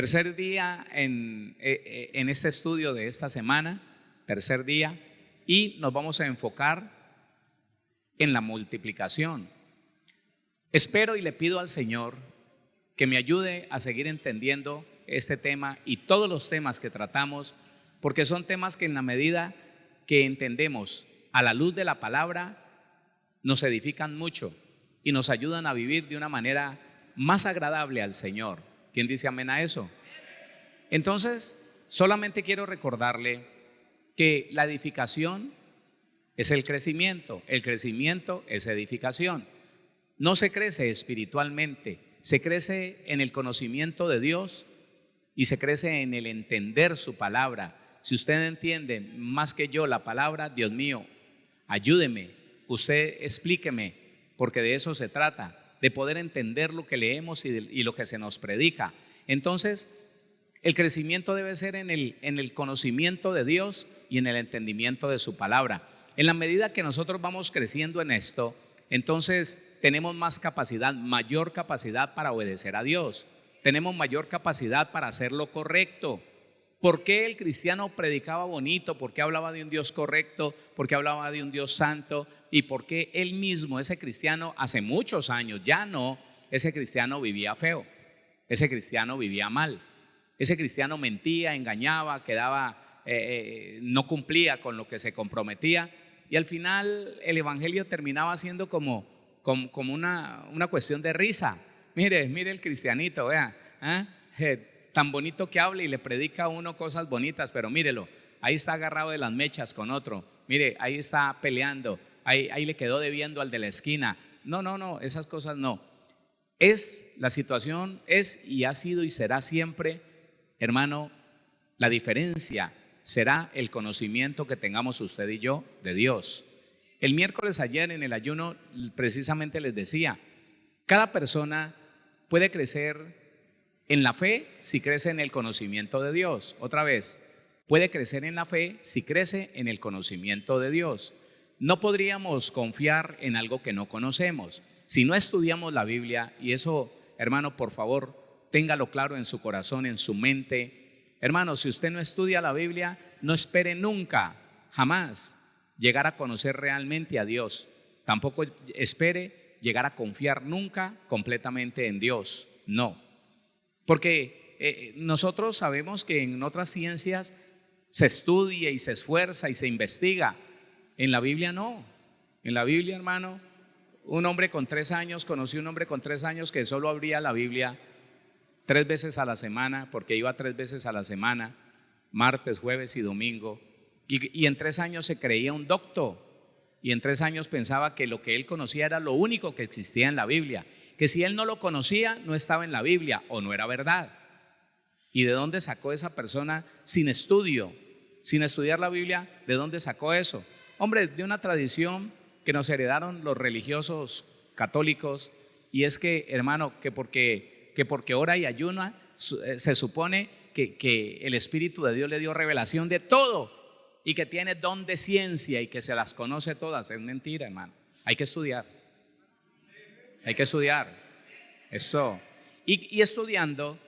Tercer día en este estudio de esta semana, tercer día, y nos vamos a enfocar en la multiplicación. Espero y le pido al Señor que me ayude a seguir entendiendo este tema y todos los temas que tratamos, porque son temas que en la medida que entendemos a la luz de la palabra, nos edifican mucho y nos ayudan a vivir de una manera más agradable al Señor. ¿Quién dice amén a eso? Entonces, solamente quiero recordarle que la edificación es el crecimiento es edificación. No se crece espiritualmente, se crece en el conocimiento de Dios y se crece en el entender su palabra. Si usted entiende más que yo la palabra, Dios mío, ayúdeme, usted explíqueme, porque de eso se trata, de poder entender lo que leemos y lo que se nos predica. Entonces, el crecimiento debe ser en el conocimiento de Dios y en el entendimiento de su palabra. En la medida que nosotros vamos creciendo en esto, entonces tenemos más capacidad, mayor capacidad para obedecer a Dios. Tenemos mayor capacidad para hacer lo correcto. ¿Por qué el cristiano predicaba bonito? ¿Por qué hablaba de un Dios correcto? ¿Por qué hablaba de un Dios santo? ¿Y por qué él mismo, ese cristiano, hace muchos años, ya no, ese cristiano vivía feo? Ese cristiano vivía mal. Ese cristiano mentía, engañaba, no cumplía con lo que se comprometía. Y al final el evangelio terminaba siendo como una cuestión de risa. Mire el cristianito, vea, tan bonito que habla y le predica a uno cosas bonitas, pero mírelo, ahí está agarrado de las mechas con otro, mire, ahí está peleando, ahí le quedó debiendo al de la esquina. No, esas cosas no. La situación es y ha sido y será siempre, hermano, la diferencia será el conocimiento que tengamos usted y yo de Dios. El miércoles ayer en el ayuno precisamente les decía, cada persona puede crecer en la fe si crece en el conocimiento de Dios. Otra vez, puede crecer en la fe si crece en el conocimiento de Dios. No podríamos confiar en algo que no conocemos. Si no estudiamos la Biblia, y eso, hermano, por favor, téngalo claro en su corazón, en su mente. Hermano, si usted no estudia la Biblia, no espere nunca, jamás, llegar a conocer realmente a Dios. Tampoco espere llegar a confiar nunca completamente en Dios. No. Porque nosotros sabemos que en otras ciencias se estudia y se esfuerza y se investiga. En la Biblia no. En la Biblia, hermano, un hombre con 3 años, conocí un hombre con 3 años que solo abría la Biblia 3 veces a la semana, porque iba 3 veces a la semana, martes, jueves y domingo. Y en 3 años se creía un doctor. Y en 3 años pensaba que lo que él conocía era lo único que existía en la Biblia. Que si él no lo conocía, no estaba en la Biblia o no era verdad. ¿Y de dónde sacó esa persona sin estudio, sin estudiar la Biblia? ¿De dónde sacó eso? Hombre, de una tradición que nos heredaron los religiosos católicos, y es que, hermano, que porque ora y ayuna, se supone que el Espíritu de Dios le dio revelación de todo y que tiene don de ciencia y que se las conoce todas. Es mentira, hermano. Hay que estudiar. Hay que estudiar. Eso. Y estudiando,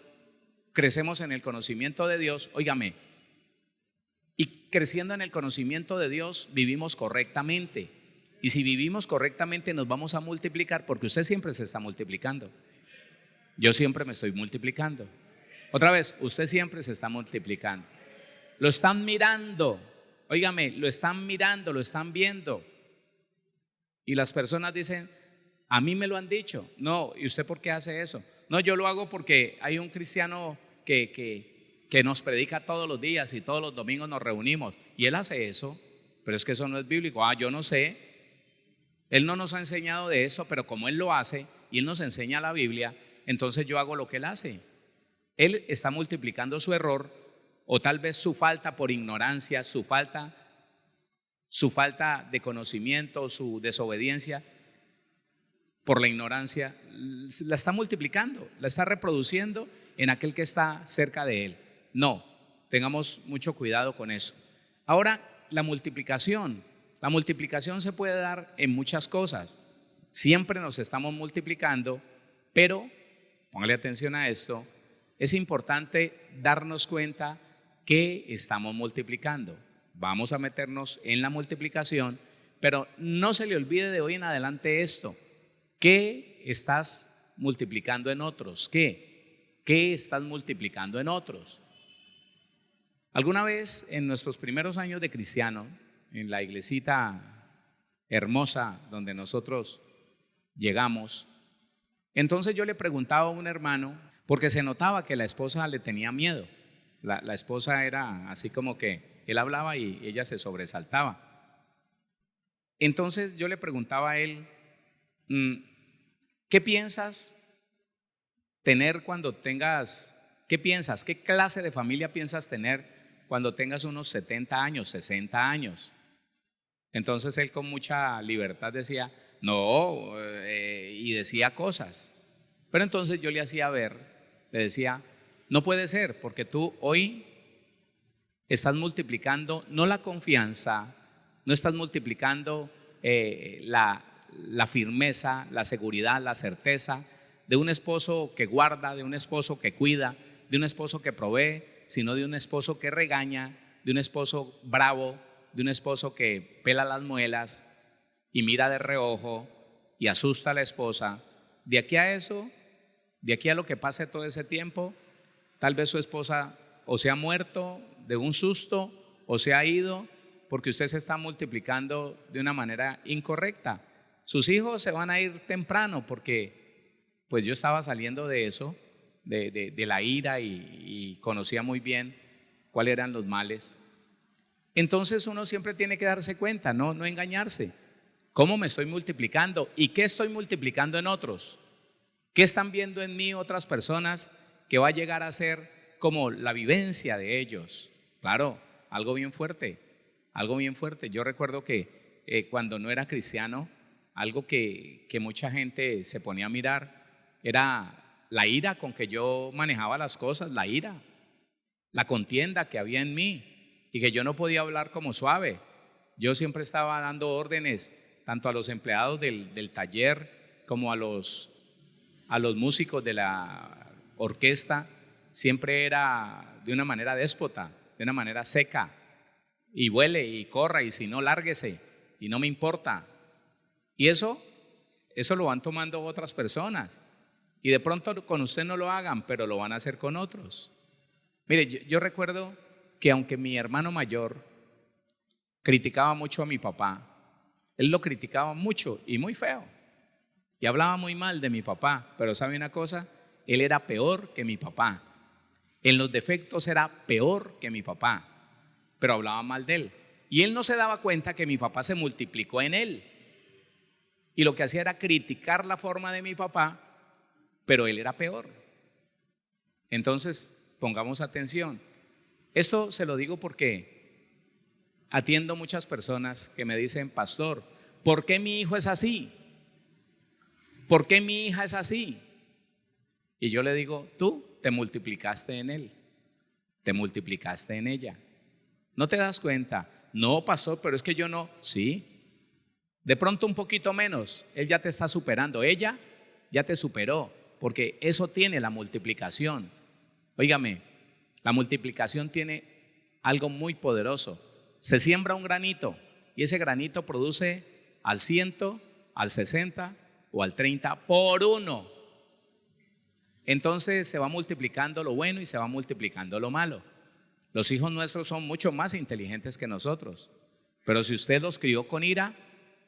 crecemos en el conocimiento de Dios. Óigame, y creciendo en el conocimiento de Dios, vivimos correctamente. Y si vivimos correctamente, nos vamos a multiplicar, porque usted siempre se está multiplicando. Yo siempre me estoy multiplicando. Otra vez, usted siempre se está multiplicando. Lo están mirando, óigame, lo están mirando, lo están viendo. Y las personas dicen, a mí me lo han dicho. No, ¿y usted por qué hace eso? No, yo lo hago porque hay un cristiano que nos predica todos los días y todos los domingos nos reunimos. Y él hace eso, pero es que eso no es bíblico. Yo no sé. Él no nos ha enseñado de eso, pero como él lo hace y él nos enseña la Biblia, entonces yo hago lo que él hace. Él está multiplicando su error, o tal vez su falta por ignorancia, su falta de conocimiento, su desobediencia por la ignorancia, la está multiplicando, la está reproduciendo en aquel que está cerca de él. No, tengamos mucho cuidado con eso. Ahora, la multiplicación se puede dar en muchas cosas. Siempre nos estamos multiplicando, pero póngale atención a esto, es importante darnos cuenta que estamos multiplicando. Vamos a meternos en la multiplicación, pero no se le olvide de hoy en adelante esto. ¿Qué estás multiplicando en otros? ¿Qué estás multiplicando en otros? Alguna vez en nuestros primeros años de cristiano, en la iglesita hermosa donde nosotros llegamos, entonces yo le preguntaba a un hermano, porque se notaba que la esposa le tenía miedo. La esposa era así como que él hablaba y ella se sobresaltaba. Entonces yo le preguntaba a él, ¿qué piensas tener cuando tengas, qué piensas, qué clase de familia piensas tener cuando tengas unos 70 años, 60 años? Entonces él con mucha libertad decía, no, y decía cosas. Pero entonces yo le hacía ver, le decía, no puede ser, porque tú hoy estás multiplicando no la confianza, no estás multiplicando la firmeza, la seguridad, la certeza de un esposo que guarda, de un esposo que cuida, de un esposo que provee, sino de un esposo que regaña, de un esposo bravo, de un esposo que pela las muelas y mira de reojo y asusta a la esposa. De aquí a eso, de aquí a lo que pase todo ese tiempo, tal vez su esposa o se ha muerto de un susto o se ha ido porque usted se está multiplicando de una manera incorrecta. Sus hijos se van a ir temprano porque pues yo estaba saliendo de eso, de la ira y conocía muy bien cuáles eran los males. Entonces uno siempre tiene que darse cuenta, no engañarse. ¿Cómo me estoy multiplicando? ¿Y qué estoy multiplicando en otros? ¿Qué están viendo en mí otras personas que va a llegar a ser como la vivencia de ellos? Claro, algo bien fuerte, algo bien fuerte. Yo recuerdo que cuando no era cristiano, algo que mucha gente se ponía a mirar era la ira con que yo manejaba las cosas, la ira, la contienda que había en mí y que yo no podía hablar como suave. Yo siempre estaba dando órdenes tanto a los empleados del taller como a los músicos de la orquesta. Siempre era de una manera déspota, de una manera seca, y vuele y corra y si no, lárguese y no me importa. Y eso lo van tomando otras personas y de pronto con usted no lo hagan, pero lo van a hacer con otros. Mire, yo recuerdo que aunque mi hermano mayor criticaba mucho a mi papá, él lo criticaba mucho y muy feo y hablaba muy mal de mi papá, pero ¿sabe una cosa? Él era peor que mi papá. En los defectos era peor que mi papá, pero hablaba mal de él. Y él no se daba cuenta que mi papá se multiplicó en él. Y lo que hacía era criticar la forma de mi papá, pero él era peor. Entonces, pongamos atención. Esto se lo digo porque atiendo muchas personas que me dicen, pastor, ¿por qué mi hijo es así? ¿Por qué mi hija es así? Y yo le digo, tú te multiplicaste en él, te multiplicaste en ella. ¿No te das cuenta? No, pastor, pero es que yo no. Sí, de pronto un poquito menos, él ya te está superando, ella ya te superó, porque eso tiene la multiplicación. Óigame, la multiplicación tiene algo muy poderoso. Se siembra un granito y ese granito produce al 100, al 60 o al 30 por uno. Entonces se va multiplicando lo bueno y se va multiplicando lo malo. Los hijos nuestros son mucho más inteligentes que nosotros, pero si usted los crió con ira,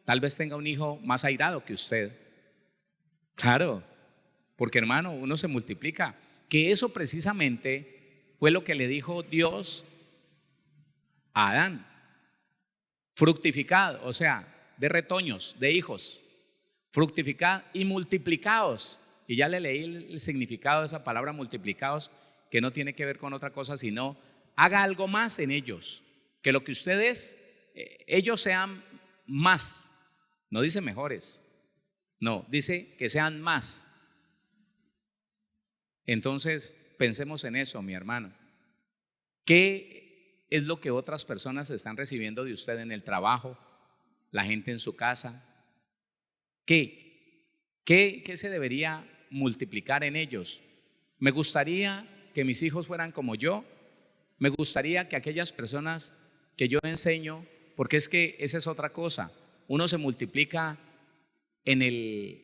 tal vez tenga un hijo más airado que usted. Claro, porque hermano, uno se multiplica. Que eso precisamente fue lo que le dijo Dios a Adán. Fructificad, o sea, de retoños, de hijos. Fructificad y multiplicaos. Y ya le leí el significado de esa palabra multiplicaos, que no tiene que ver con otra cosa, sino haga algo más en ellos, que lo que ustedes, ellos sean más. No dice mejores, no, dice que sean más. Entonces, pensemos en eso, mi hermano. ¿Qué es lo que otras personas están recibiendo de usted en el trabajo, la gente en su casa? ¿Qué se debería multiplicar en ellos? Me gustaría que mis hijos fueran como yo. Me gustaría que aquellas personas que yo enseño, porque es que esa es otra cosa, uno se multiplica en el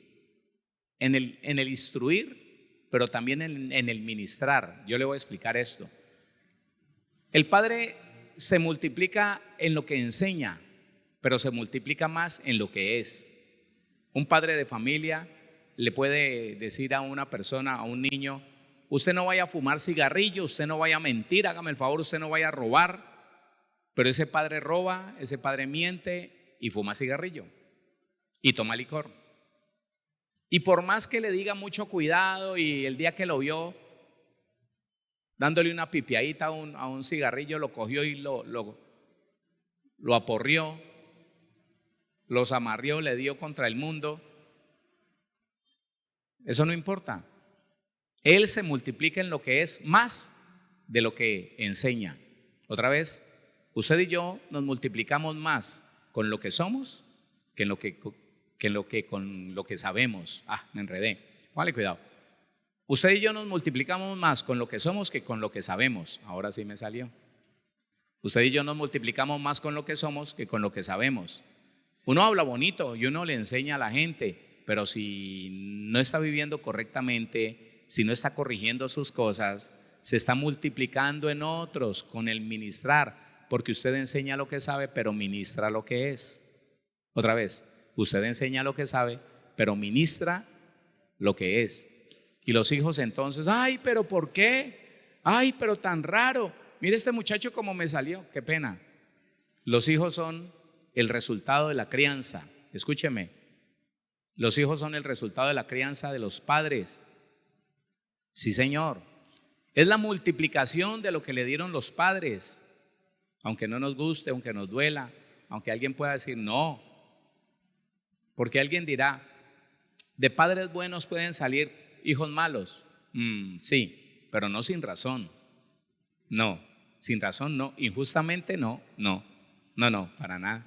instruir, pero también en el ministrar. Yo le voy a explicar esto. El padre se multiplica en lo que enseña, pero se multiplica más en lo que es. Un padre de familia le puede decir a una persona, a un niño: usted no vaya a fumar cigarrillo, usted no vaya a mentir, hágame el favor, usted no vaya a robar. Pero ese padre roba, ese padre miente y fuma cigarrillo y toma licor. Y por más que le diga mucho cuidado, y el día que lo vio dándole una pipiadita a un cigarrillo, lo cogió y lo aporrió, los amarrió, le dio contra el mundo, eso no importa. Él se multiplica en lo que es más de lo que enseña. Otra vez, usted y yo nos multiplicamos más con lo que somos que con lo que sabemos. Me enredé. Póngale cuidado. Usted y yo nos multiplicamos más con lo que somos que con lo que sabemos. Ahora sí me salió. Usted y yo nos multiplicamos más con lo que somos que con lo que sabemos. Uno habla bonito y uno le enseña a la gente, pero si no está viviendo correctamente, si no está corrigiendo sus cosas, se está multiplicando en otros con el ministrar, porque usted enseña lo que sabe, pero ministra lo que es. Otra vez, usted enseña lo que sabe, pero ministra lo que es. Y los hijos entonces: ay, pero ¿por qué? Ay, pero tan raro. Mire este muchacho cómo me salió, qué pena. Los hijos son el resultado de la crianza. Escúcheme, los hijos son el resultado de la crianza de los padres. Sí, señor. Es la multiplicación de lo que le dieron los padres. Aunque no nos guste, aunque nos duela, aunque alguien pueda decir no. Porque alguien dirá: de padres buenos pueden salir hijos malos. Sí, pero no sin razón. No, sin razón no, injustamente no, para nada.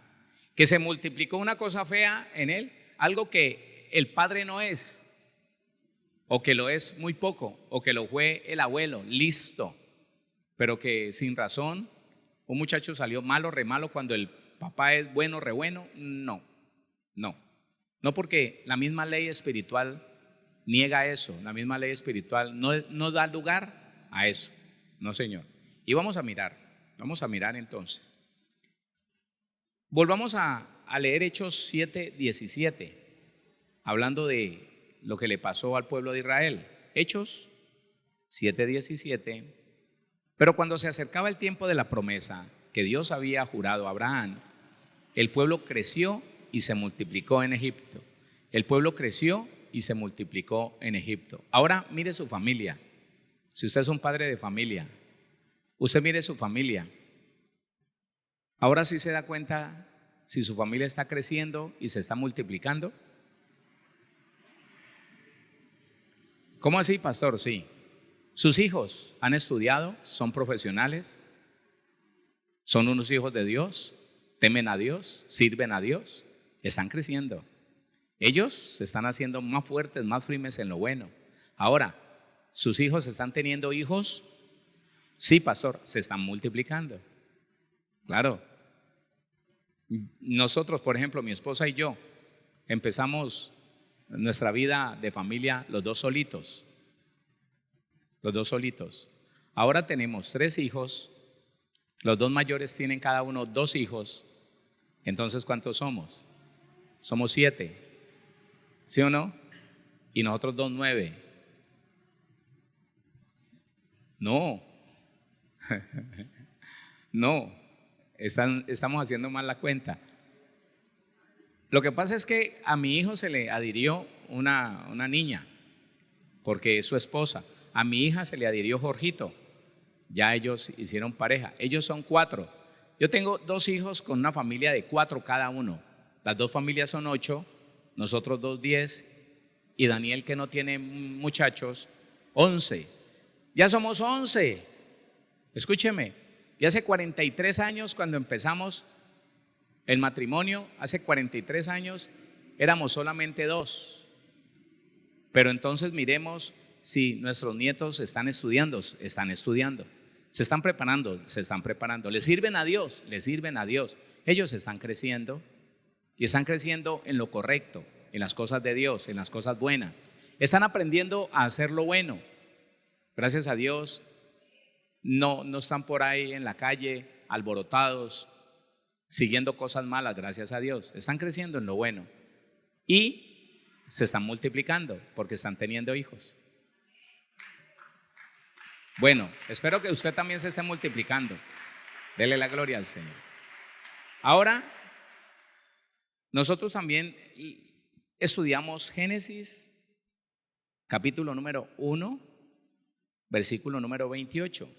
Que se multiplicó una cosa fea en él, algo que el padre no es, o que lo es muy poco, o que lo fue el abuelo, listo. Pero que sin razón un muchacho salió malo, re malo, cuando el papá es bueno, re bueno. No, porque la misma ley espiritual niega eso. La misma ley espiritual no da lugar a eso. No, señor. Y vamos a mirar entonces. Volvamos a leer Hechos 7:17, hablando de lo que le pasó al pueblo de Israel. Hechos 7:17. Pero cuando se acercaba el tiempo de la promesa que Dios había jurado a Abraham, el pueblo creció y se multiplicó en Egipto. El pueblo creció y se multiplicó en Egipto. Ahora mire su familia. Si usted es un padre de familia, usted mire su familia. Ahora sí se da cuenta si su familia está creciendo y se está multiplicando. ¿Cómo así, pastor? Sí. Sus hijos han estudiado, son profesionales, son unos hijos de Dios, temen a Dios, sirven a Dios, están creciendo. Ellos se están haciendo más fuertes, más firmes en lo bueno. Ahora, ¿sus hijos están teniendo hijos? Sí, pastor, se están multiplicando. Claro. Nosotros, por ejemplo, mi esposa y yo, empezamos nuestra vida de familia los dos solitos. Ahora tenemos 3 hijos, los 2 mayores tienen cada uno 2 hijos. Entonces, ¿cuántos somos? Somos 7, ¿sí o no? Y nosotros 2, 9. No, estamos haciendo mal la cuenta. Lo que pasa es que a mi hijo se le adhirió una niña, porque es su esposa. A mi hija se le adhirió Jorgito. Ya ellos hicieron pareja. Ellos son 4. Yo tengo 2 hijos con una familia de 4 cada uno. Las 2 familias son 8, nosotros 2, 10, y Daniel, que no tiene muchachos, 11. Ya somos 11. Escúcheme, y hace 43 años cuando empezamos el matrimonio, hace 43 años éramos solamente 2. Pero entonces miremos si nuestros nietos están estudiando, están estudiando. Se están preparando, se están preparando. ¿Le sirven a Dios? Le sirven a Dios. Ellos están creciendo y están creciendo en lo correcto, en las cosas de Dios, en las cosas buenas. Están aprendiendo a hacer lo bueno. Gracias a Dios, no están por ahí en la calle alborotados, siguiendo cosas malas, gracias a Dios. Están creciendo en lo bueno y se están multiplicando porque están teniendo hijos. Bueno, espero que usted también se esté multiplicando. Dele la gloria al Señor. Ahora, nosotros también estudiamos Génesis, capítulo número 1, versículo número 28.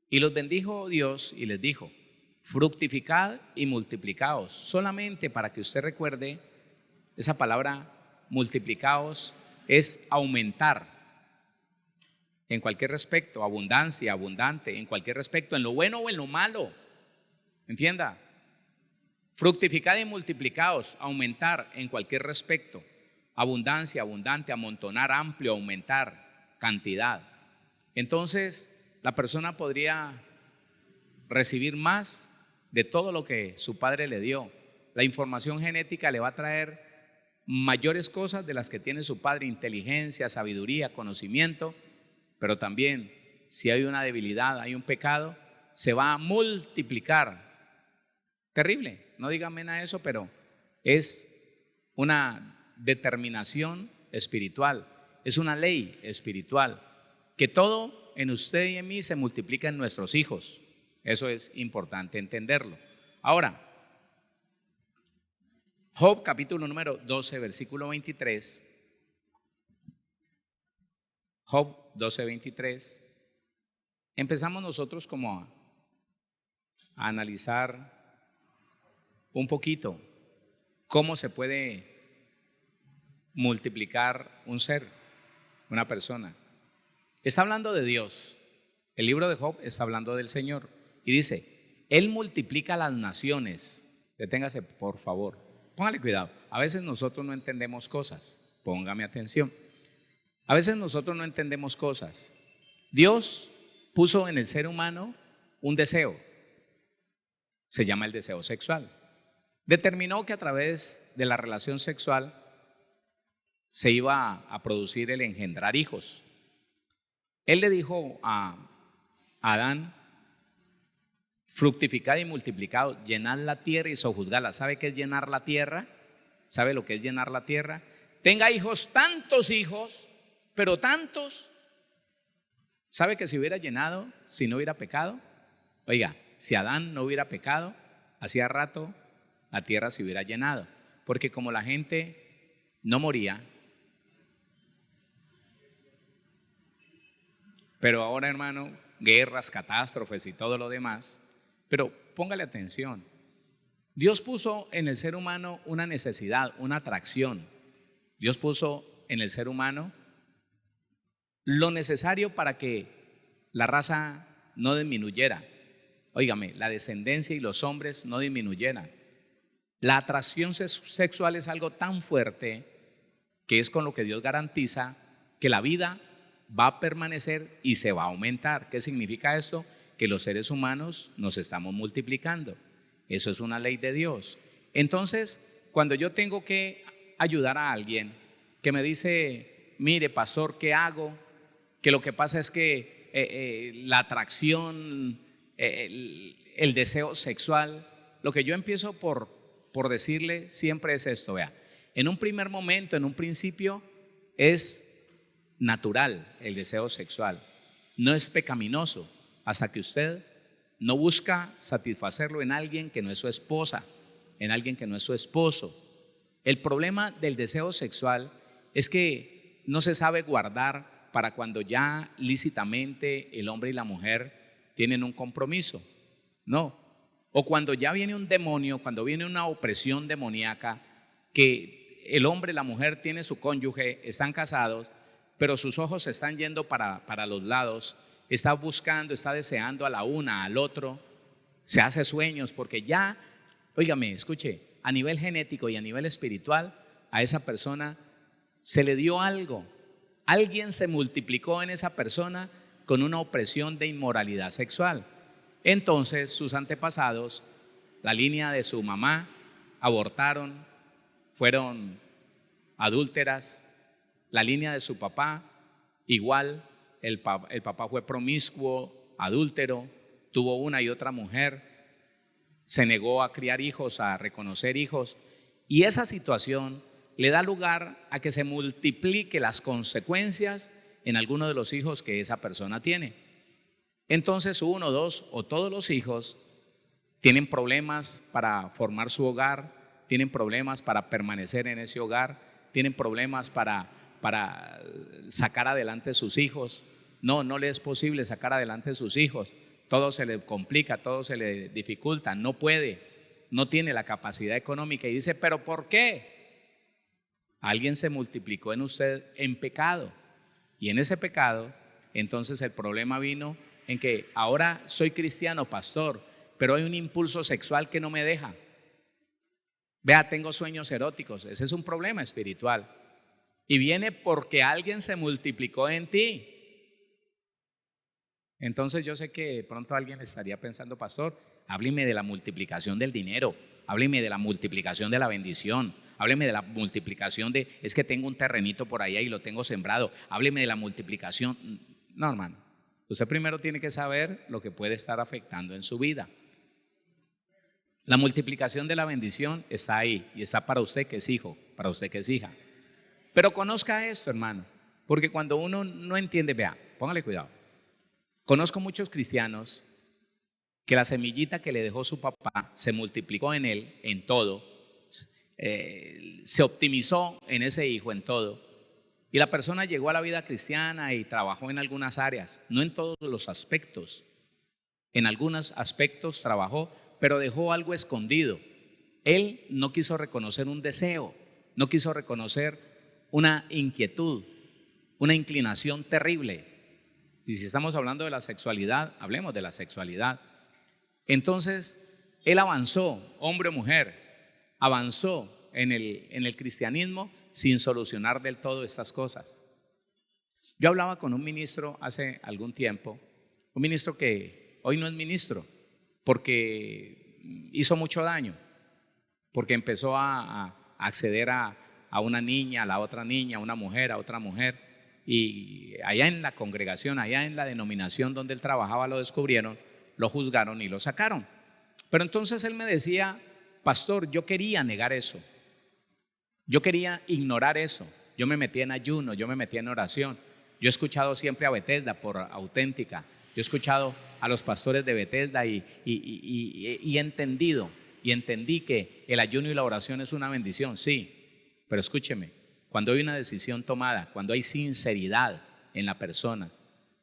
Y los bendijo Dios y les dijo: fructificad y multiplicaos. Solamente para que usted recuerde, esa palabra multiplicaos es aumentar. En cualquier respecto, abundancia, abundante, en cualquier respecto, en lo bueno o en lo malo. ¿Entienda? Fructificad y multiplicaos, aumentar en cualquier respecto. Abundancia, abundante, amontonar, amplio, aumentar, cantidad. Entonces, la persona podría recibir más de todo lo que su padre le dio. La información genética le va a traer mayores cosas de las que tiene su padre: inteligencia, sabiduría, conocimiento. Pero también, si hay una debilidad, hay un pecado, se va a multiplicar. Terrible, no diga amén a eso, pero es una determinación espiritual, es una ley espiritual, que todo en usted y en mí se multiplica en nuestros hijos. Eso es importante entenderlo. Ahora, Job capítulo número 12, versículo 23. Job 12:23, empezamos nosotros como a analizar un poquito cómo se puede multiplicar un ser, una persona. Está hablando de Dios. El libro de Job está hablando del Señor y dice: Él multiplica las naciones. Deténgase, por favor, póngale cuidado. A veces nosotros no entendemos cosas, póngame atención. A veces nosotros no entendemos cosas. Dios puso en el ser humano un deseo, se llama el deseo sexual. Determinó que a través de la relación sexual se iba a producir el engendrar hijos. Él le dijo a Adán: fructificad y multiplicad, llenad la tierra y sojuzgadla. ¿Sabe qué es llenar la tierra? ¿Sabe lo que es llenar la tierra? Tenga hijos, tantos hijos, pero tantos. ¿Sabe que si hubiera llenado, si no hubiera pecado? Oiga, si Adán no hubiera pecado, hacía rato la tierra se hubiera llenado. Porque como la gente no moría, pero ahora, hermano, guerras, catástrofes y todo lo demás. Pero póngale atención. Dios puso en el ser humano una necesidad, una atracción. Dios puso en el ser humano lo necesario para que la raza no disminuyera. Óigame, la descendencia y los hombres no disminuyeran. La atracción sexual es algo tan fuerte que es con lo que Dios garantiza que la vida va a permanecer y se va a aumentar. ¿Qué significa esto? Que los seres humanos nos estamos multiplicando. Eso es una ley de Dios. Entonces, cuando yo tengo que ayudar a alguien que me dice: mire, pastor, ¿qué hago? Que lo que pasa es que la atracción, el deseo sexual, lo que yo empiezo por decirle siempre es esto: vea, en un primer momento, en un principio, es natural el deseo sexual, no es pecaminoso hasta que usted no busca satisfacerlo en alguien que no es su esposa, en alguien que no es su esposo. El problema del deseo sexual es que no se sabe guardar para cuando ya lícitamente el hombre y la mujer tienen un compromiso. No. O cuando ya viene un demonio, cuando viene una opresión demoníaca, que el hombre y la mujer tienen su cónyuge, están casados, pero sus ojos se están yendo para los lados, está buscando, está deseando a la una, al otro, se hace sueños porque ya, óigame, escuche, a nivel genético y a nivel espiritual, a esa persona se le dio algo, Alguien se multiplicó en esa persona con una opresión de inmoralidad sexual. Entonces sus antepasados, la línea de su mamá, abortaron, fueron adúlteras. La línea de su papá, igual, el papá fue promiscuo, adúltero, tuvo una y otra mujer, se negó a criar hijos, a reconocer hijos, y esa situación le da lugar a que se multiplique las consecuencias en alguno de los hijos que esa persona tiene. Entonces uno, dos o todos los hijos tienen problemas para formar su hogar, tienen problemas para permanecer en ese hogar, tienen problemas para sacar adelante sus hijos. No le es posible sacar adelante sus hijos. Todo se le complica, todo se le dificulta, no puede, no tiene la capacidad económica y dice, ¿pero por qué? Alguien se multiplicó en usted en pecado, y en ese pecado entonces el problema vino en que ahora soy cristiano, pastor, pero hay un impulso sexual que no me deja. Vea, tengo sueños eróticos, ese es un problema espiritual y viene porque alguien se multiplicó en ti. Entonces yo sé que de pronto alguien estaría pensando, pastor, hábleme de la multiplicación del dinero, hábleme de la multiplicación de la bendición, hábleme de la multiplicación de, es que tengo un terrenito por allá y lo tengo sembrado, hábleme de la multiplicación. No, hermano, usted primero tiene que saber lo que puede estar afectando en su vida. La multiplicación de la bendición está ahí y está para usted que es hijo, para usted que es hija. Pero conozca esto, hermano, porque cuando uno no entiende, vea, póngale cuidado. Conozco muchos cristianos que la semillita que le dejó su papá se multiplicó en él, en todo, se optimizó en ese hijo, en todo. Y la persona llegó a la vida cristiana y trabajó en algunas áreas, no en todos los aspectos. En algunos aspectos trabajó, pero dejó algo escondido. Él no quiso reconocer un deseo, no quiso reconocer una inquietud, una inclinación terrible. Y si estamos hablando de la sexualidad, hablemos de la sexualidad. Entonces, él avanzó, hombre o mujer, avanzó en el cristianismo sin solucionar del todo estas cosas. Yo hablaba con un ministro hace algún tiempo, un ministro que hoy no es ministro, porque hizo mucho daño, porque empezó a acceder a una niña, a la otra niña, a una mujer, a otra mujer, y allá en la congregación, allá en la denominación donde él trabajaba lo descubrieron, lo juzgaron y lo sacaron. Pero entonces él me decía, pastor, yo quería negar eso, yo quería ignorar eso, yo me metía en ayuno, yo me metía en oración. Yo he escuchado siempre a Bethesda por Auténtica, yo he escuchado a los pastores de Bethesda y entendí que el ayuno y la oración es una bendición, sí, pero escúcheme, cuando hay una decisión tomada, cuando hay sinceridad en la persona,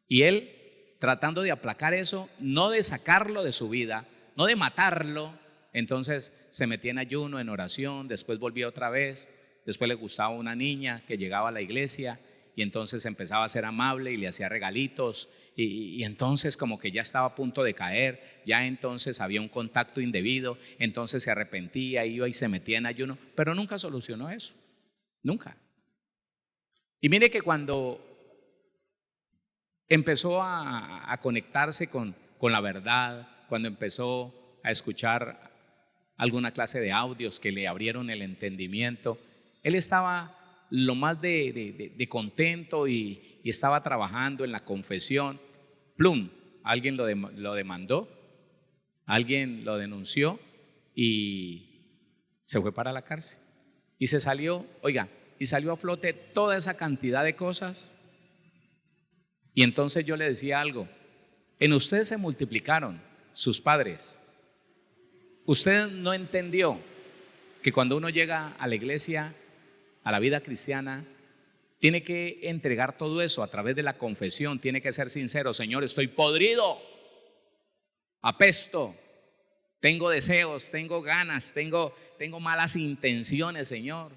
y él tratando de aplacar eso, no de sacarlo de su vida, no de matarlo, entonces se metía en ayuno, en oración, después volvía otra vez, después le gustaba una niña que llegaba a la iglesia y entonces empezaba a ser amable y le hacía regalitos y entonces como que ya estaba a punto de caer, ya entonces había un contacto indebido, entonces se arrepentía, iba y se metía en ayuno, pero nunca solucionó eso, nunca. Y mire que cuando empezó a conectarse con la verdad, cuando empezó a escuchar alguna clase de audios que le abrieron el entendimiento, él estaba lo más de contento y estaba trabajando en la confesión. Plum, alguien lo demandó, alguien lo denunció y se fue para la cárcel. Y se salió, oiga, y salió a flote toda esa cantidad de cosas. Y entonces yo le decía algo, en usted se multiplicaron sus padres. Usted no entendió que cuando uno llega a la iglesia, a la vida cristiana, tiene que entregar todo eso a través de la confesión, tiene que ser sincero, Señor, estoy podrido, apesto, tengo deseos, tengo ganas, tengo malas intenciones, Señor,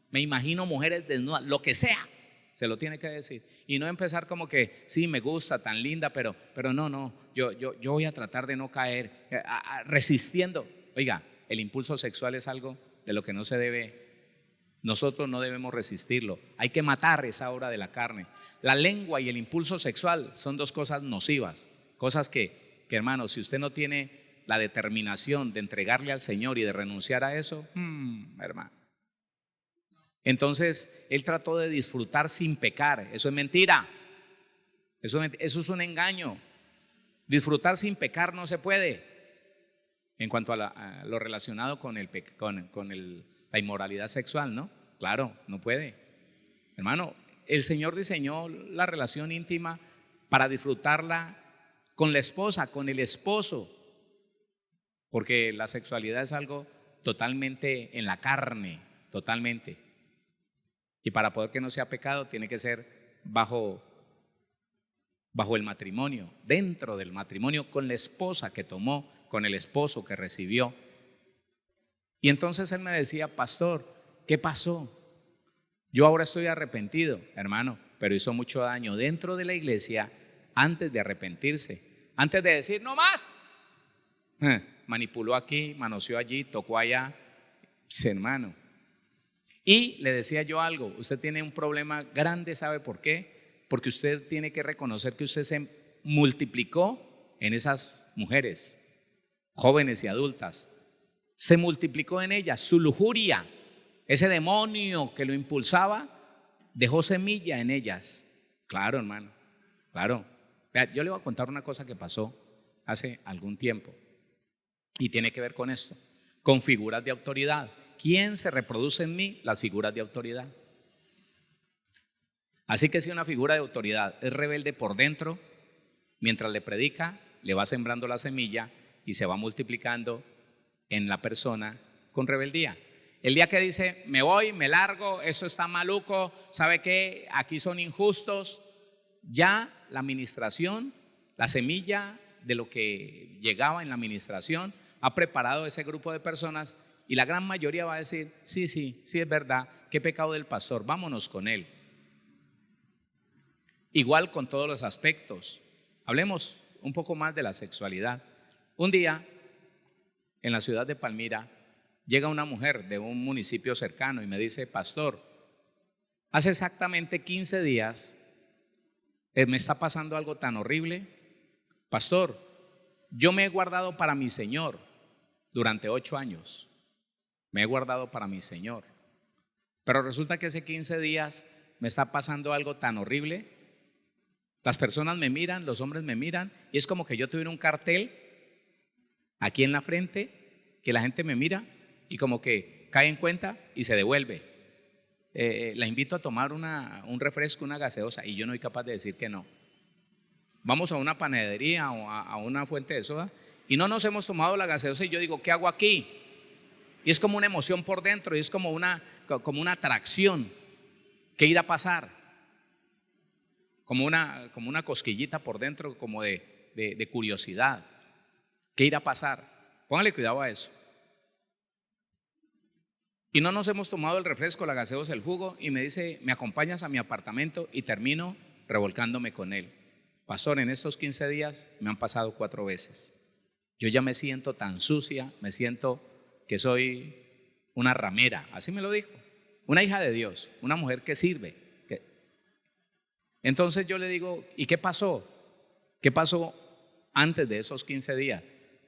me imagino mujeres desnudas, lo que sea, se lo tiene que decir. Y no empezar como que, sí, me gusta, tan linda, pero no, yo voy a tratar de no caer, resistiendo. Oiga, el impulso sexual es algo de lo que no se debe Nosotros no debemos resistirlo. Hay que matar esa obra de la carne. La lengua y el impulso sexual son dos cosas nocivas, cosas que hermano, si usted no tiene la determinación de entregarle al Señor y de renunciar a eso, hermano. Entonces, él trató de disfrutar sin pecar. Eso es mentira. Eso es un engaño. Disfrutar sin pecar no se puede. En cuanto a lo relacionado con la inmoralidad sexual, ¿no? Claro, no puede. Hermano, el Señor diseñó la relación íntima para disfrutarla con la esposa, con el esposo, porque la sexualidad es algo totalmente en la carne, totalmente. Y para poder que no sea pecado tiene que ser bajo el matrimonio, dentro del matrimonio, con la esposa que tomó, con el esposo que recibió. Y entonces él me decía, pastor, ¿qué pasó? Yo ahora estoy arrepentido, hermano, pero hizo mucho daño dentro de la iglesia antes de arrepentirse, antes de decir no más. Manipuló aquí, manoseó allí, tocó allá, hermano. Y le decía yo algo, usted tiene un problema grande, ¿sabe por qué? Porque usted tiene que reconocer que usted se multiplicó en esas mujeres, jóvenes y adultas. Se multiplicó en ellas su lujuria. Ese demonio que lo impulsaba dejó semilla en ellas. Claro, hermano, claro. Vea, yo le voy a contar una cosa que pasó hace algún tiempo y tiene que ver con esto, con figuras de autoridad. ¿Quién se reproduce en mí? Las figuras de autoridad. Así que si una figura de autoridad es rebelde por dentro, mientras le predica, le va sembrando la semilla y se va multiplicando en la persona con rebeldía. El día que dice, me voy, me largo, eso está maluco, ¿sabe qué? Aquí son injustos. Ya la administración, la semilla de lo que llegaba en la administración, ha preparado ese grupo de personas y la gran mayoría va a decir, sí es verdad, qué pecado del pastor, vámonos con él. Igual con todos los aspectos. Hablemos un poco más de la sexualidad. Un día, en la ciudad de Palmira, llega una mujer de un municipio cercano y me dice, pastor, hace exactamente 15 días me está pasando algo tan horrible. Pastor, yo me he guardado para mi Señor durante 8 años. Me he guardado para mi Señor. Pero resulta que hace 15 días me está pasando algo tan horrible. Las personas me miran, los hombres me miran y es como que yo tuviera un cartel aquí en la frente, que la gente me mira y como que cae en cuenta y se devuelve. La invito a tomar un refresco, una gaseosa y yo no soy capaz de decir que no. Vamos a una panadería o a una fuente de soda y no nos hemos tomado la gaseosa y yo digo, ¿qué hago aquí? Y es como una emoción por dentro y es como una atracción. ¿Qué irá a pasar? Como una cosquillita por dentro, como de curiosidad. ¿Qué irá a pasar? Póngale cuidado a eso. Y no nos hemos tomado el refresco, la gaseosa, el jugo y me dice, ¿me acompañas a mi apartamento? Y termino revolcándome con él. Pastor, en estos 15 días me han pasado 4 veces. Yo ya me siento tan sucia, me siento que soy una ramera, así me lo dijo. Una hija de Dios, una mujer que sirve. Entonces yo le digo, ¿y qué pasó? ¿Qué pasó antes de esos 15 días?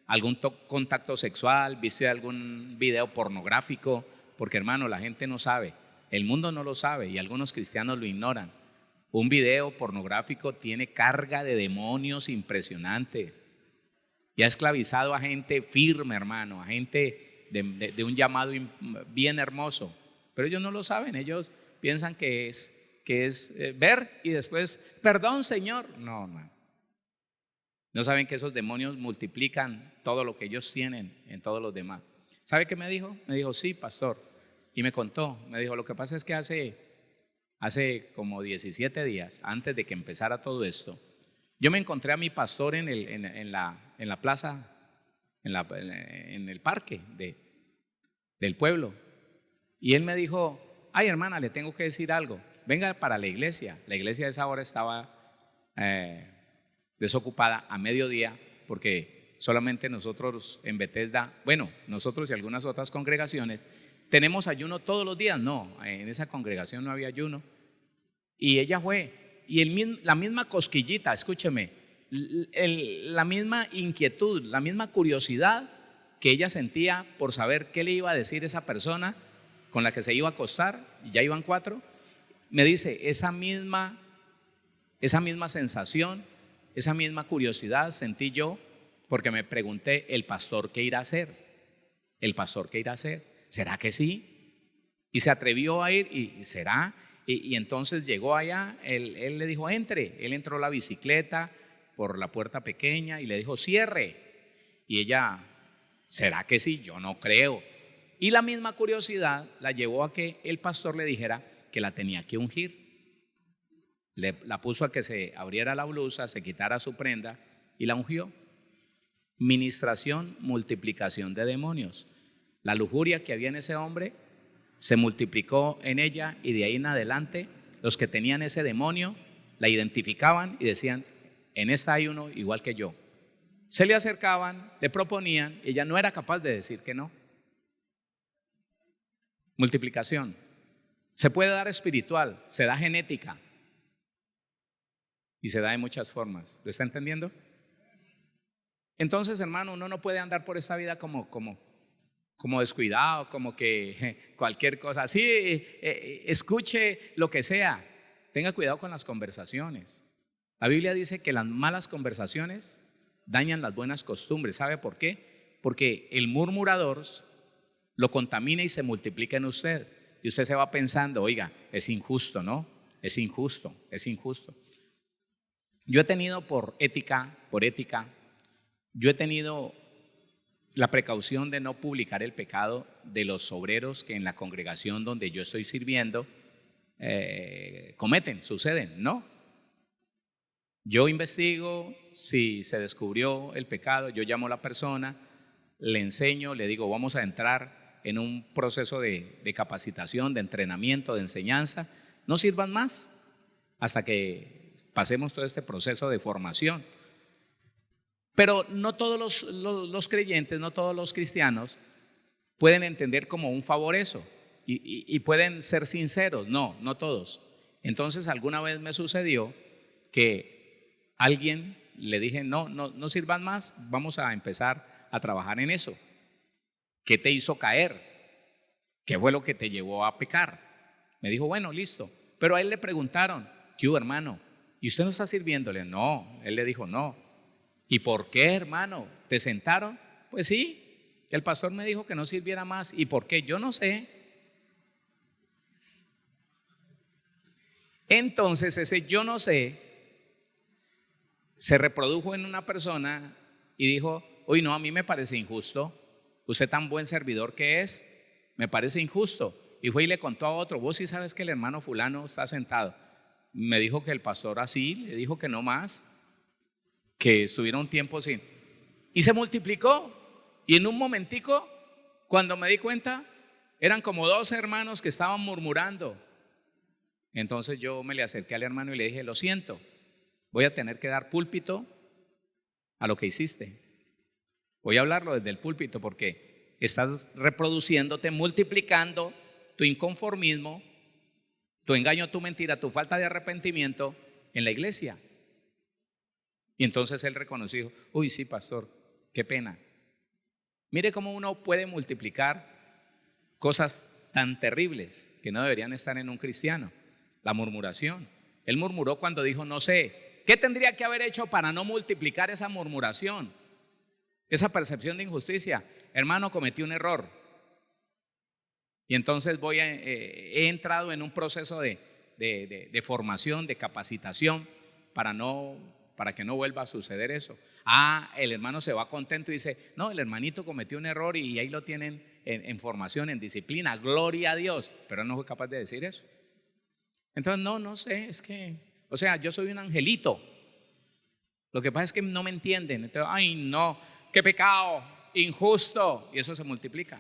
¿Algún contacto sexual? ¿Viste algún video pornográfico? Porque hermano, la gente no sabe, el mundo no lo sabe y algunos cristianos lo ignoran. Un video pornográfico tiene carga de demonios impresionante y ha esclavizado a gente firme, hermano, a gente de un llamado bien hermoso, pero ellos no lo saben, ellos piensan que es ver y después, perdón Señor, no, hermano. No saben que esos demonios multiplican todo lo que ellos tienen en todos los demás. ¿Sabe qué me dijo? Me dijo, sí, pastor. Y me contó, me dijo, lo que pasa es que hace como 17 días, antes de que empezara todo esto, yo me encontré a mi pastor en la plaza, en el parque del pueblo. Y él me dijo, ay hermana, le tengo que decir algo, venga para la iglesia. La iglesia a esa hora estaba desocupada a mediodía porque solamente nosotros en Bethesda, bueno, nosotros y algunas otras congregaciones ¿tenemos ayuno todos los días? No, en esa congregación no había ayuno. Y ella fue, y la misma cosquillita, escúcheme, la misma inquietud, la misma curiosidad que ella sentía por saber qué le iba a decir esa persona con la que se iba a acostar, y ya iban 4, me dice, esa misma sensación, esa misma curiosidad sentí yo porque me pregunté, ¿el pastor qué irá a hacer? ¿El pastor qué irá a hacer? ¿Será que sí? Y se atrevió a ir y será. Y entonces llegó allá, él le dijo, entre. Él entró a la bicicleta por la puerta pequeña y le dijo, cierre. Y ella, ¿será que sí? Yo no creo. Y la misma curiosidad la llevó a que el pastor le dijera que la tenía que ungir. La puso a que se abriera la blusa, se quitara su prenda y la ungió. Ministración, multiplicación de demonios. La lujuria que había en ese hombre se multiplicó en ella, y de ahí en adelante los que tenían ese demonio la identificaban y decían, en esta hay uno igual que yo. Se le acercaban, le proponían, y ella no era capaz de decir que no. Multiplicación. Se puede dar espiritual, se da genética y se da de muchas formas. ¿Lo está entendiendo? Entonces, hermano, uno no puede andar por esta vida como descuidado, como que cualquier cosa. Sí, escuche lo que sea. Tenga cuidado con las conversaciones. La Biblia dice que las malas conversaciones dañan las buenas costumbres. ¿Sabe por qué? Porque el murmurador lo contamina y se multiplica en usted. Y usted se va pensando, oiga, es injusto, ¿no? Es injusto, es injusto. Yo he tenido por ética, yo he tenido la precaución de no publicar el pecado de los obreros que en la congregación donde yo estoy sirviendo cometen, suceden, ¿no? Yo investigo, si se descubrió el pecado, yo llamo a la persona, le enseño, le digo, vamos a entrar en un proceso de capacitación, de entrenamiento, de enseñanza, no sirvan más hasta que pasemos todo este proceso de formación. Pero no todos los creyentes, no todos los cristianos pueden entender como un favor eso y pueden ser sinceros, no todos. Entonces alguna vez me sucedió que alguien le dije, no sirvan más, vamos a empezar a trabajar en eso. ¿Qué te hizo caer? ¿Qué fue lo que te llevó a pecar? Me dijo, bueno, listo. Pero a él le preguntaron, ¿qué hubo, hermano? ¿Y usted no está sirviéndole? No, él le dijo, no. ¿Y por qué, hermano? ¿Te sentaron? Pues sí, el pastor me dijo que no sirviera más. ¿Y por qué? Yo no sé. Entonces ese yo no sé se reprodujo en una persona y dijo, uy, no, a mí me parece injusto. Usted tan buen servidor que es, me parece injusto. Y fue y le contó a otro, vos sí sabes que el hermano fulano está sentado. Me dijo que el pastor así, le dijo que no más, que estuviera un tiempo sin. Y se multiplicó. Y en un momentico, cuando me di cuenta, eran como 12 hermanos que estaban murmurando. Entonces yo me le acerqué al hermano y le dije, lo siento, voy a tener que dar púlpito a lo que hiciste. Voy a hablarlo desde el púlpito porque estás reproduciéndote, multiplicando tu inconformismo, tu engaño, tu mentira, tu falta de arrepentimiento en la iglesia. Y entonces él reconoció, uy, sí, pastor, qué pena. Mire cómo uno puede multiplicar cosas tan terribles que no deberían estar en un cristiano. La murmuración. Él murmuró cuando dijo, no sé. ¿Qué tendría que haber hecho para no multiplicar esa murmuración? Esa percepción de injusticia. Hermano, cometí un error. Y entonces he entrado en un proceso de formación, de capacitación para que no vuelva a suceder eso. El hermano se va contento y dice, no, el hermanito cometió un error y ahí lo tienen en formación, en disciplina, gloria a Dios, pero él no fue capaz de decir eso. Entonces, no sé, es que, o sea, yo soy un angelito. Lo que pasa es que no me entienden. Entonces, ay, no, qué pecado, injusto, y eso se multiplica.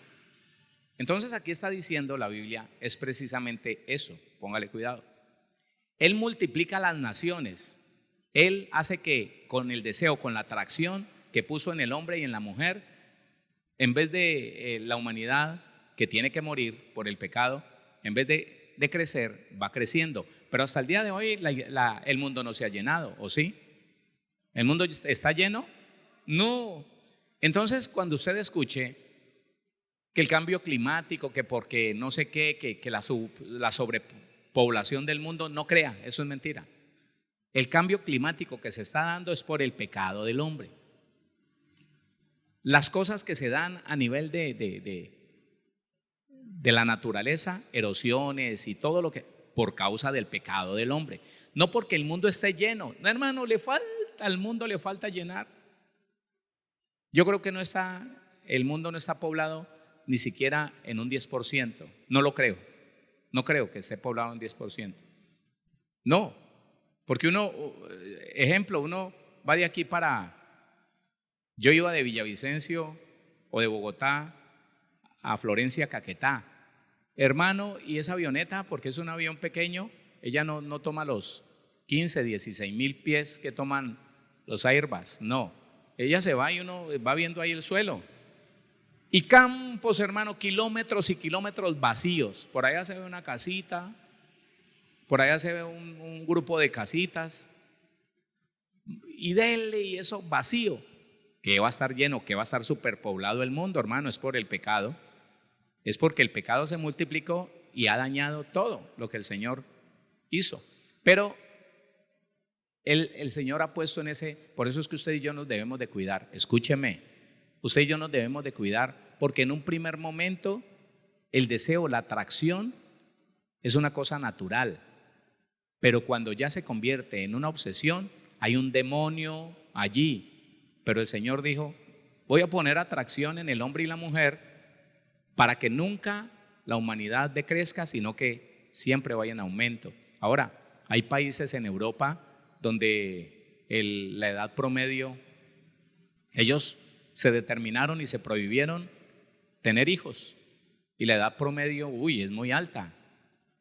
Entonces, aquí está diciendo la Biblia, es precisamente eso, póngale cuidado. Él multiplica las naciones. Él hace que con el deseo, con la atracción que puso en el hombre y en la mujer, en vez de la humanidad que tiene que morir por el pecado, en vez de crecer, va creciendo. Pero hasta el día de hoy el mundo no se ha llenado, ¿o sí? ¿El mundo está lleno? No. Entonces, cuando usted escuche que el cambio climático, que porque no sé qué, que la sobrepoblación del mundo, no crea, eso es mentira. El cambio climático que se está dando es por el pecado del hombre. Las cosas que se dan a nivel de la naturaleza, erosiones y todo lo que, por causa del pecado del hombre. No porque el mundo esté lleno. No, hermano, al mundo le falta llenar. Yo creo que el mundo no está poblado ni siquiera en un 10%. No lo creo. No creo que esté poblado en 10%. No, porque uno va de aquí yo iba de Villavicencio o de Bogotá a Florencia, Caquetá. Hermano, y esa avioneta, porque es un avión pequeño, ella no toma los 15, 16 mil pies que toman los Airbus, no. Ella se va y uno va viendo ahí el suelo. Y campos, hermano, kilómetros y kilómetros vacíos. Por allá se ve una casita, por allá se ve un grupo de casitas. Y dele, y eso vacío. Que va a estar lleno, que va a estar superpoblado el mundo, hermano, es por el pecado. Es porque el pecado se multiplicó y ha dañado todo lo que el Señor hizo. Pero el Señor ha puesto por eso es que usted y yo nos debemos de cuidar. Escúcheme, usted y yo nos debemos de cuidar porque en un primer momento el deseo, la atracción es una cosa natural. Pero cuando ya se convierte en una obsesión, hay un demonio allí. Pero el Señor dijo, voy a poner atracción en el hombre y la mujer para que nunca la humanidad decrezca, sino que siempre vaya en aumento. Ahora, hay países en Europa donde la edad promedio, ellos se determinaron y se prohibieron tener hijos. Y la edad promedio, es muy alta.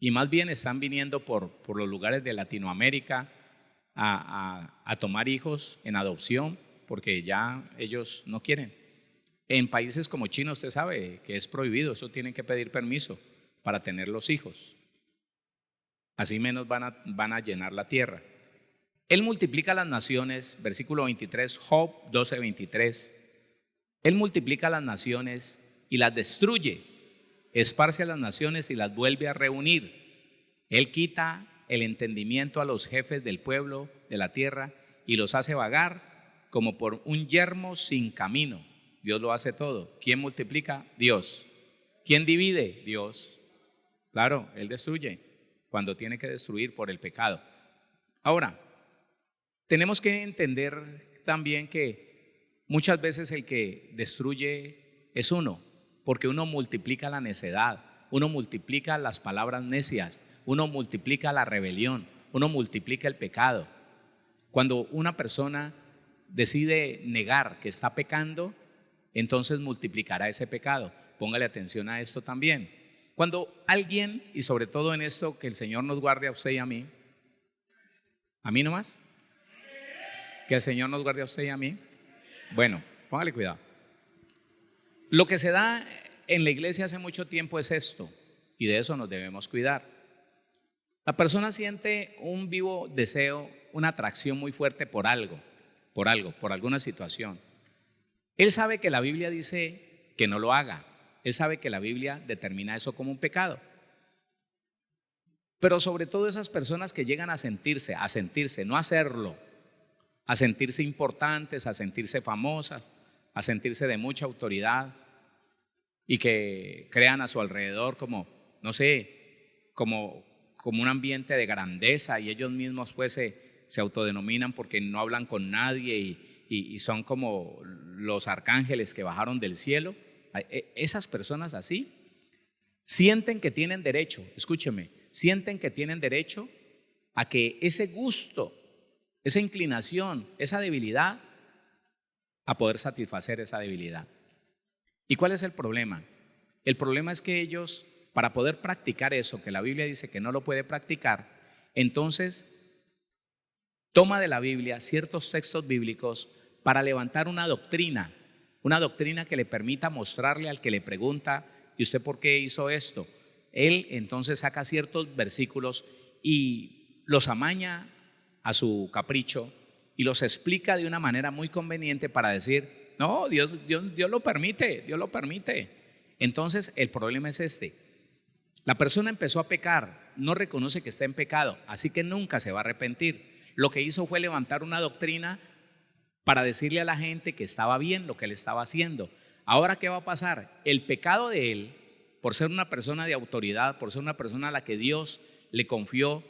Y más bien están viniendo por los lugares de Latinoamérica a tomar hijos en adopción, porque ya ellos no quieren. En países como China usted sabe que es prohibido, eso tienen que pedir permiso para tener los hijos. Así menos van a llenar la tierra. Él multiplica las naciones, versículo 23, Job 12:23. Él multiplica las naciones y las destruye, esparce a las naciones y las vuelve a reunir. Él quita el entendimiento a los jefes del pueblo, de la tierra, y los hace vagar como por un yermo sin camino. Dios lo hace todo. ¿Quién multiplica? Dios. ¿Quién divide? Dios. Claro, Él destruye cuando tiene que destruir por el pecado. Ahora, tenemos que entender también que muchas veces el que destruye es uno, porque uno multiplica la necedad, uno multiplica las palabras necias, uno multiplica la rebelión, uno multiplica el pecado. Cuando una persona decide negar que está pecando, entonces multiplicará ese pecado. Póngale atención a esto también. Cuando alguien, y sobre todo en esto, que el Señor nos guarde a usted y a mí nomás, que el Señor nos guarde a usted y a mí. Bueno, póngale cuidado. Lo que se da en la iglesia hace mucho tiempo es esto, y de eso nos debemos cuidar. La persona siente un vivo deseo, una atracción muy fuerte por alguna situación. Él sabe que la Biblia dice que no lo haga. Él sabe que la Biblia determina eso como un pecado. Pero sobre todo esas personas que llegan a sentirse, no a hacerlo, a sentirse importantes, a sentirse famosas, a sentirse de mucha autoridad y que crean a su alrededor como, no sé, como un ambiente de grandeza y ellos mismos pues se autodenominan porque no hablan con nadie y son como los arcángeles que bajaron del cielo. Esas personas así sienten que tienen derecho, escúcheme, sienten que tienen derecho a que ese gusto, esa inclinación, esa debilidad, a poder satisfacer esa debilidad. ¿Y cuál es el problema? El problema es que ellos, para poder practicar eso, que la Biblia dice que no lo puede practicar, entonces toma de la Biblia ciertos textos bíblicos para levantar una doctrina que le permita mostrarle al que le pregunta ¿y usted por qué hizo esto? Él entonces saca ciertos versículos y los amaña a su capricho y los explica de una manera muy conveniente para decir, no, Dios lo permite, Dios lo permite. Entonces el problema es este: la persona empezó a pecar, no reconoce que está en pecado, así que nunca se va a arrepentir. Lo que hizo fue levantar una doctrina para decirle a la gente que estaba bien lo que él estaba haciendo. Ahora, ¿qué va a pasar? El pecado de él, por ser una persona de autoridad, por ser una persona a la que Dios le confió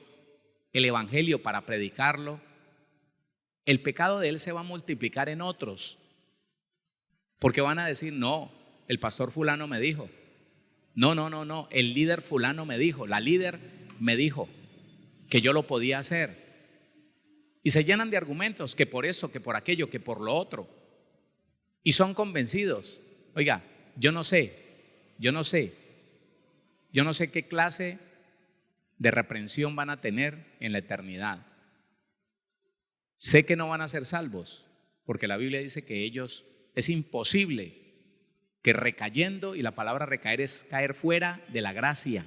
el evangelio para predicarlo, el pecado de él se va a multiplicar en otros, porque van a decir, no, el pastor fulano me dijo, no, el líder fulano me dijo, la líder me dijo que yo lo podía hacer. Y se llenan de argumentos, que por eso, que por aquello, que por lo otro. Y son convencidos. Oiga, yo no sé qué clase de reprensión van a tener en la eternidad. Sé que no van a ser salvos, porque la Biblia dice que ellos, es imposible que recayendo, y la palabra recaer es caer fuera de la gracia,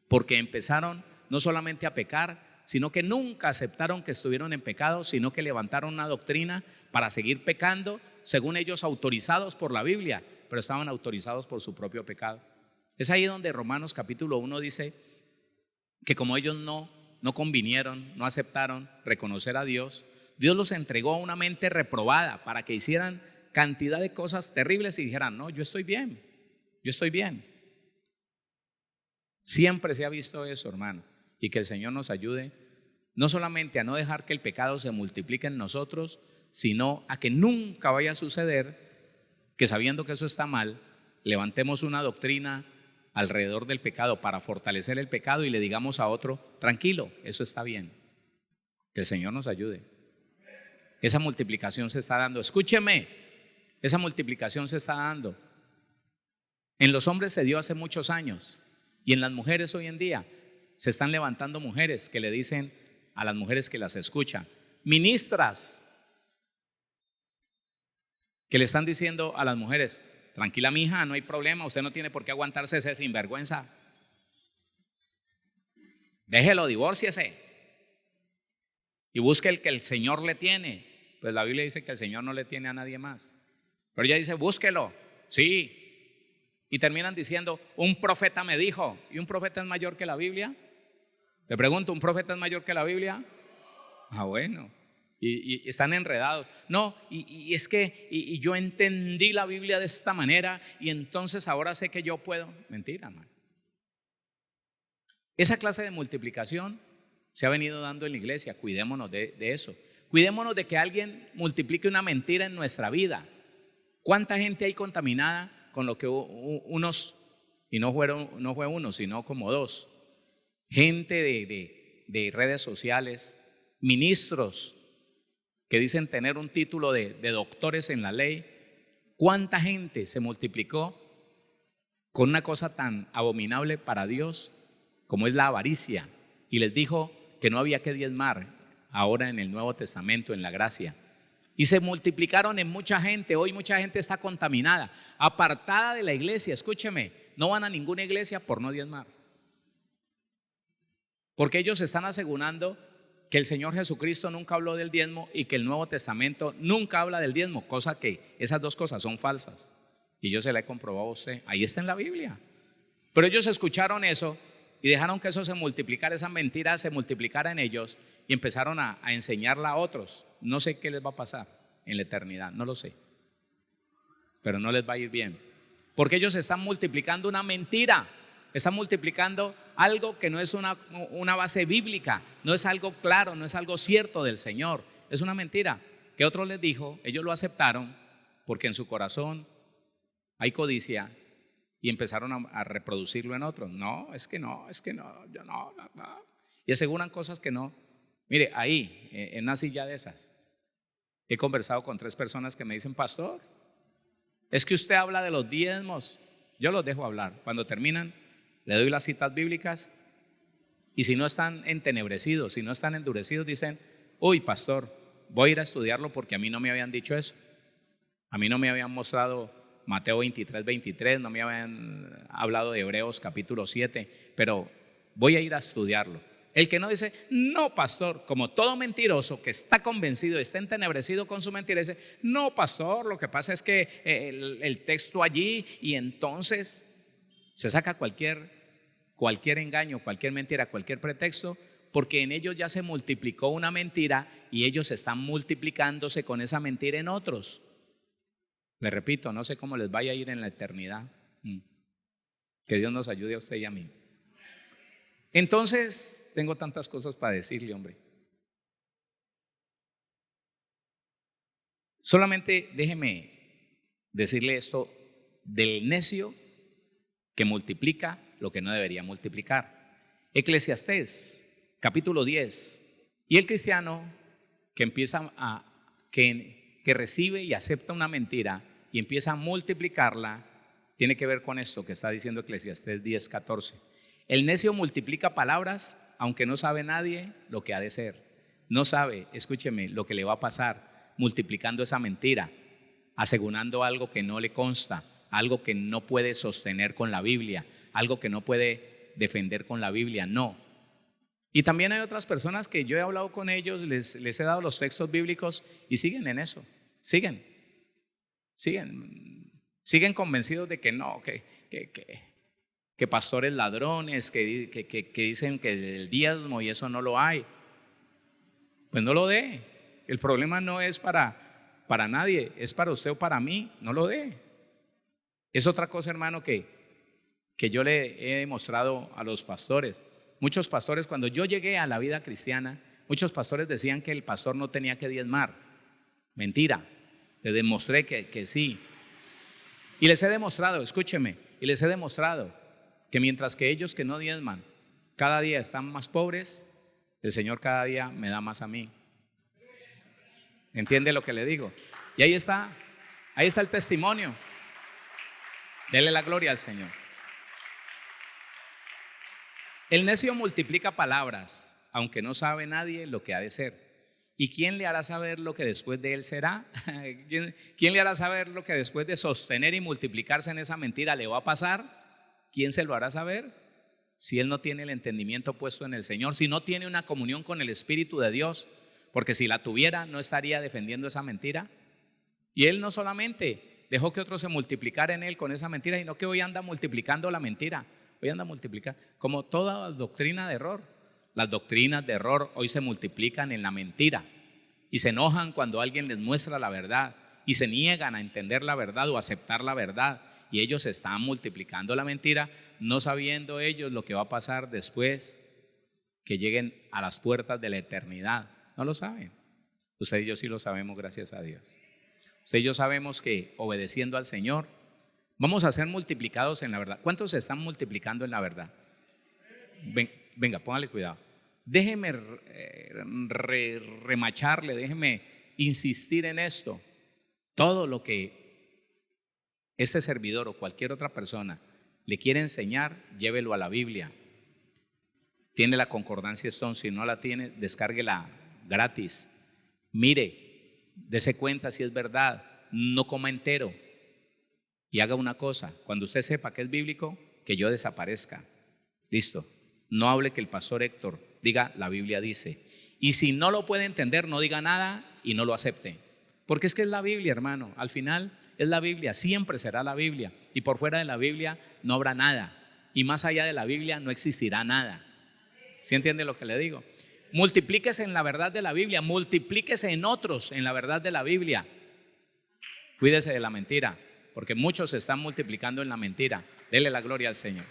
porque empezaron no solamente a pecar, sino que nunca aceptaron que estuvieron en pecado, sino que levantaron una doctrina para seguir pecando, según ellos autorizados por la Biblia, pero estaban autorizados por su propio pecado. Es ahí donde Romanos capítulo 1 dice que como ellos no convinieron, no aceptaron reconocer a Dios, Dios los entregó a una mente reprobada para que hicieran cantidad de cosas terribles y dijeran, no, yo estoy bien. Siempre se ha visto eso, hermano, y que el Señor nos ayude no solamente a no dejar que el pecado se multiplique en nosotros, sino a que nunca vaya a suceder que, sabiendo que eso está mal, levantemos una doctrina alrededor del pecado para fortalecer el pecado y le digamos a otro, tranquilo, eso está bien. Que el Señor nos ayude. Esa multiplicación se está dando. Escúcheme, esa multiplicación se está dando. En los hombres se dio hace muchos años, y en las mujeres hoy en día se están levantando mujeres que le dicen a las mujeres que las escuchan, ministras, que le están diciendo a las mujeres, tranquila mija, no hay problema, usted no tiene por qué aguantarse ese sinvergüenza, déjelo, divórciese y busque el que el Señor le tiene. Pues la Biblia dice que el Señor no le tiene a nadie más, pero ella dice, búsquelo, sí. Y terminan diciendo, un profeta me dijo. ¿Y un profeta es mayor que la Biblia? Le pregunto, ¿un profeta es mayor que la Biblia? Ah, bueno. Y están enredados. No, y es que yo entendí la Biblia de esta manera y entonces ahora sé que yo puedo. Mentira, hermano. Esa clase de multiplicación se ha venido dando en la iglesia. Cuidémonos de eso. Cuidémonos de que alguien multiplique una mentira en nuestra vida. ¿Cuánta gente hay contaminada con lo que unos, y no fue uno, sino como dos, gente de redes sociales, ministros que dicen tener un título de doctores en la ley? ¿Cuánta gente se multiplicó con una cosa tan abominable para Dios como es la avaricia? Y les dijo que no había que diezmar ahora en el Nuevo Testamento, en la gracia. Y se multiplicaron en mucha gente. Hoy mucha gente está contaminada, apartada de la iglesia. Escúcheme, no van a ninguna iglesia por no diezmar, porque ellos están asegurando que el Señor Jesucristo nunca habló del diezmo y que el Nuevo Testamento nunca habla del diezmo, cosa que esas dos cosas son falsas. Y yo se la he comprobado a usted, ahí está en la Biblia. Pero ellos escucharon eso y dejaron que eso se multiplicara, esa mentira se multiplicara en ellos, y empezaron a enseñarla a otros. No sé qué les va a pasar en la eternidad, no lo sé, pero no les va a ir bien, porque ellos están multiplicando una mentira, están multiplicando algo que no es una base bíblica, no es algo claro, no es algo cierto del Señor, es una mentira que otro les dijo, ellos lo aceptaron porque en su corazón hay codicia y empezaron a reproducirlo en otros. No, yo no. Y aseguran cosas que no. Mire, ahí, en una silla de esas, he conversado con 3 personas que me dicen, pastor, es que usted habla de los diezmos. Yo los dejo hablar. Cuando terminan, le doy las citas bíblicas, y si no están entenebrecidos, si no están endurecidos, dicen, uy, pastor, voy a ir a estudiarlo porque a mí no me habían dicho eso. A mí no me habían mostrado Mateo 23, 23, no me habían hablado de Hebreos capítulo 7, pero voy a ir a estudiarlo. El que no dice, no pastor, como todo mentiroso que está convencido, está entenebrecido con su mentira, dice, no pastor, lo que pasa es que el texto allí, y entonces se saca cualquier engaño, cualquier mentira, cualquier pretexto, porque en ellos ya se multiplicó una mentira y ellos están multiplicándose con esa mentira en otros. Les repito, no sé cómo les vaya a ir en la eternidad. Que Dios nos ayude a usted y a mí. Entonces, tengo tantas cosas para decirle, hombre. Solamente déjeme decirle esto del necio que multiplica lo que no debería multiplicar. Eclesiastés, capítulo 10. Y el cristiano que empieza que recibe y acepta una mentira y empieza a multiplicarla, tiene que ver con esto que está diciendo Eclesiastés 10, 14. El necio multiplica palabras, aunque no sabe nadie lo que ha de ser. No sabe, escúcheme, lo que le va a pasar multiplicando esa mentira, asegurando algo que no le consta, algo que no puede sostener con la Biblia, algo que no puede defender con la Biblia, no. Y también hay otras personas que yo he hablado con ellos, les he dado los textos bíblicos y siguen en eso, siguen convencidos de que no, que pastores ladrones, que dicen que el diezmo y eso no lo hay. Pues no lo dé. El problema no es para nadie, es para usted o para mí, no lo dé. Es otra cosa, hermano, que yo le he demostrado a los pastores. Muchos pastores, cuando yo llegué a la vida cristiana, muchos pastores decían que el pastor no tenía que diezmar. Mentira, les demostré que sí. Y les he demostrado, escúcheme, y les he demostrado que mientras que ellos que no diezman cada día están más pobres, el Señor cada día me da más a mí. ¿Entiende lo que le digo? Y ahí está el testimonio. Dele la gloria al Señor. El necio multiplica palabras, aunque no sabe nadie lo que ha de ser. ¿Y quién le hará saber lo que después de él será? ¿Quién le hará saber lo que después de sostener y multiplicarse en esa mentira le va a pasar? ¿Quién se lo hará saber? Si él no tiene el entendimiento puesto en el Señor, si no tiene una comunión con el Espíritu de Dios, porque si la tuviera no estaría defendiendo esa mentira. Y él no solamente dejó que otro se multiplicara en él con esa mentira, sino que hoy anda multiplicando la mentira. Hoy anda multiplicando, como toda doctrina de error. Las doctrinas de error hoy se multiplican en la mentira y se enojan cuando alguien les muestra la verdad y se niegan a entender la verdad o aceptar la verdad, y ellos están multiplicando la mentira, no sabiendo ellos lo que va a pasar después que lleguen a las puertas de la eternidad. No lo saben. Usted y yo sí lo sabemos, gracias a Dios. Usted y yo sabemos que obedeciendo al Señor vamos a ser multiplicados en la verdad. ¿Cuántos se están multiplicando en la verdad? Venga, póngale cuidado. Déjeme remacharle, déjeme insistir en esto. Todo lo que este servidor o cualquier otra persona le quiere enseñar, llévelo a la Biblia. Tiene la concordancia Stone, si no la tiene, descárguela gratis. Mire, dése cuenta si es verdad, no coma entero. Y haga una cosa, cuando usted sepa que es bíblico, que yo desaparezca. Listo. No hable que el pastor Héctor diga, la Biblia dice. Y si no lo puede entender, no diga nada y no lo acepte. Porque es que es la Biblia, hermano. Al final es la Biblia, siempre será la Biblia. Y por fuera de la Biblia no habrá nada. Y más allá de la Biblia no existirá nada. ¿Sí entiende lo que le digo? Multiplíquese en la verdad de la Biblia, multiplíquese en otros en la verdad de la Biblia. Cuídese de la mentira, porque muchos se están multiplicando en la mentira. Dele la gloria al Señor.